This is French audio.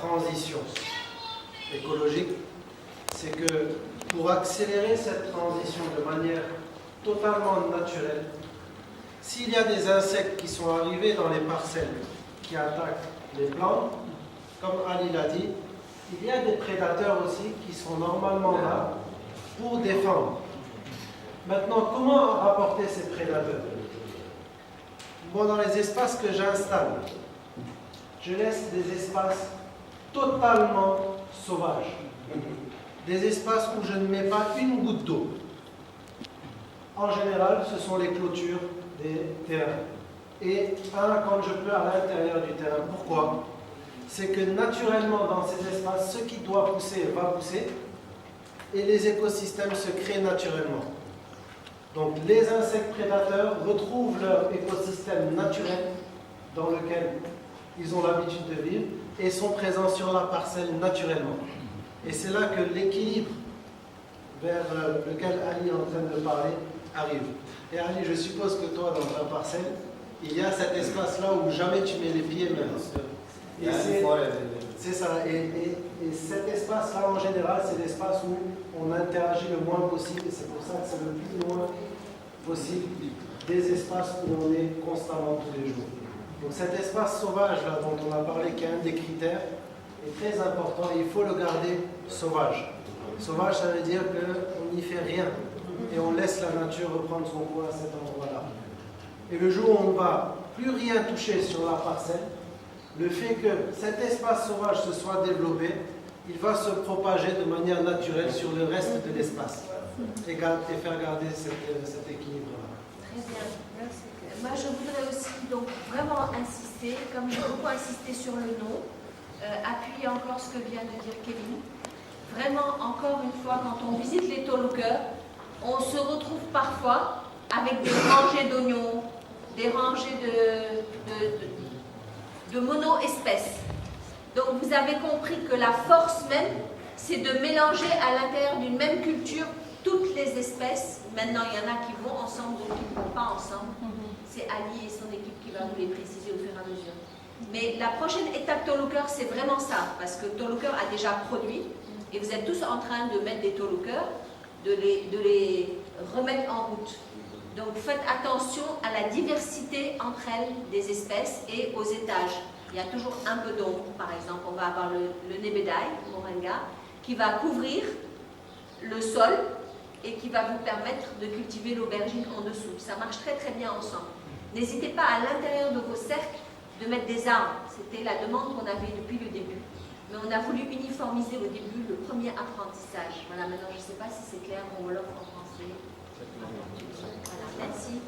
transition écologique, c'est que pour accélérer cette transition de manière totalement naturelle, s'il y a des insectes qui sont arrivés dans les parcelles qui attaquent les plantes, comme Ali l'a dit, il y a des prédateurs aussi qui sont normalement là pour défendre. Maintenant, comment rapporter ces prédateurs? Moi, dans les espaces que j'installe, je laisse des espaces totalement sauvages. Des espaces où je ne mets pas une goutte d'eau. En général, ce sont les clôtures des terrains. Et quand je peux, à l'intérieur du terrain. Pourquoi? C'est que naturellement, dans ces espaces, ce qui doit pousser va pousser et les écosystèmes se créent naturellement. Donc, les insectes prédateurs retrouvent leur écosystème naturel dans lequel ils ont l'habitude de vivre et sont présents sur la parcelle naturellement. Et c'est là que l'équilibre vers lequel Ali est en train de parler arrive. Et Ali, je suppose que toi, dans ta parcelle, il y a cet espace-là où jamais tu mets les pieds même. Et c'est ça. Et cet espace-là, en général, c'est l'espace où on interagit le moins possible. Et c'est pour ça que c'est le plus loin possible des espaces où on est constamment tous les jours. Donc cet espace sauvage-là dont on a parlé, qui est un des critères, est très important et il faut le garder sauvage. Sauvage, ça veut dire qu'on n'y fait rien et on laisse la nature reprendre son cours à cet endroit-là. Et le jour où on ne va plus rien toucher sur la parcelle, le fait que cet espace sauvage se soit développé, il va se propager de manière naturelle sur le reste de l'espace et faire garder cet équilibre-là. Très bien, merci. Moi, je voudrais aussi donc vraiment insister, comme j'ai beaucoup insisté sur le nom, appuyer encore ce que vient de dire Kevin. Vraiment, encore une fois, quand on visite les Tolucas, on se retrouve parfois avec des rangées d'oignons, des rangées de mono-espèces. Donc vous avez compris que la force même, c'est de mélanger à l'intérieur d'une même culture toutes les espèces. Maintenant, il y en a qui vont ensemble, d'autres qui ne vont pas ensemble. C'est Ali et son équipe qui va nous les préciser au fur et à mesure. Mais la prochaine étape Toluca, c'est vraiment ça, parce que Toluca a déjà produit, et vous êtes tous en train de mettre des Toluca, de les remettre en route. Donc faites attention à la diversité entre elles des espèces et aux étages. Il y a toujours un peu d'ombre, par exemple, on va avoir le Nebedai, Moringa, qui va couvrir le sol et qui va vous permettre de cultiver l'aubergine en dessous. Ça marche très très bien ensemble. N'hésitez pas à l'intérieur de vos cercles de mettre des arbres. C'était la demande qu'on avait depuis le début. Mais on a voulu uniformiser au début le premier apprentissage. Voilà, maintenant je ne sais pas si c'est clair, on l'offre en français. Voilà, merci.